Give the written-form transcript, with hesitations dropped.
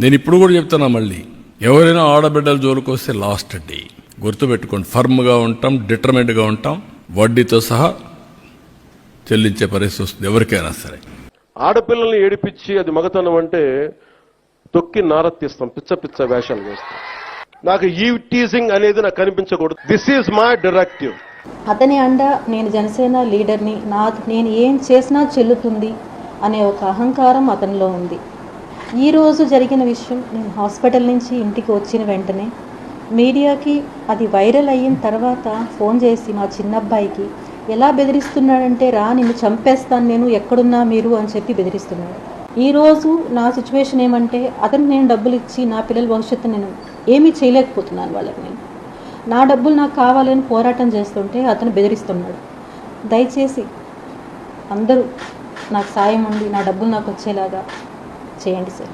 నేను ఇప్పుడు కూడా చెప్తున్నా, మళ్ళీ ఎవరైనా ఆడబిడ్డల జోలికి వస్తే లాస్ట్ డే గుర్తుపెట్టుకోండి. ఫర్మ్గా ఉంటాం, డిటర్మెంట్గా ఉంటాం, వడ్డీతో సహా చెల్లించే పరిస్థితి వస్తుంది ఎవరికైనా సరే. ఆడపిల్లల్ని ఏడిపించి అది మగతనం అంటే తొక్కి నారత్తిస్తాం, పిచ్చ పిచ్చ వేషాలు వేస్తాం. నాకు ఈ టీజింగ్ అనేది నాకు కనిపించకూడదు. This is my directive. అతని అండ నేను జనసేన లీడర్ని, నేను ఏం చేసినా చెల్లుతుంది అనే ఒక అహంకారం అతనిలో ఉంది. ఈరోజు జరిగిన విషయం, నేను హాస్పిటల్ నుంచి ఇంటికి వచ్చిన వెంటనే మీడియాకి అది వైరల్ అయిన తర్వాత ఫోన్ చేసి మా చిన్నబ్బాయికి ఎలా బెదిరిస్తున్నాడంటే, రా నిన్ను చంపేస్తాను నేను, ఎక్కడున్నా మీరు అని చెప్పి బెదిరిస్తున్నాడు. ఈరోజు నా సిచ్యువేషన్ ఏమంటే, అతనికి నేను డబ్బులు ఇచ్చి నా పిల్లల భవిష్యత్తు నేను ఏమీ చేయలేకపోతున్నాను. వాళ్ళకి నేను నా డబ్బులు నాకు కావాలని పోరాటం చేస్తుంటే అతను బెదిరిస్తున్నాడు. దయచేసి అందరూ నాకు సాయం ఉండి నా డబ్బులు నాకు వచ్చేలాగా చేయండి సార్.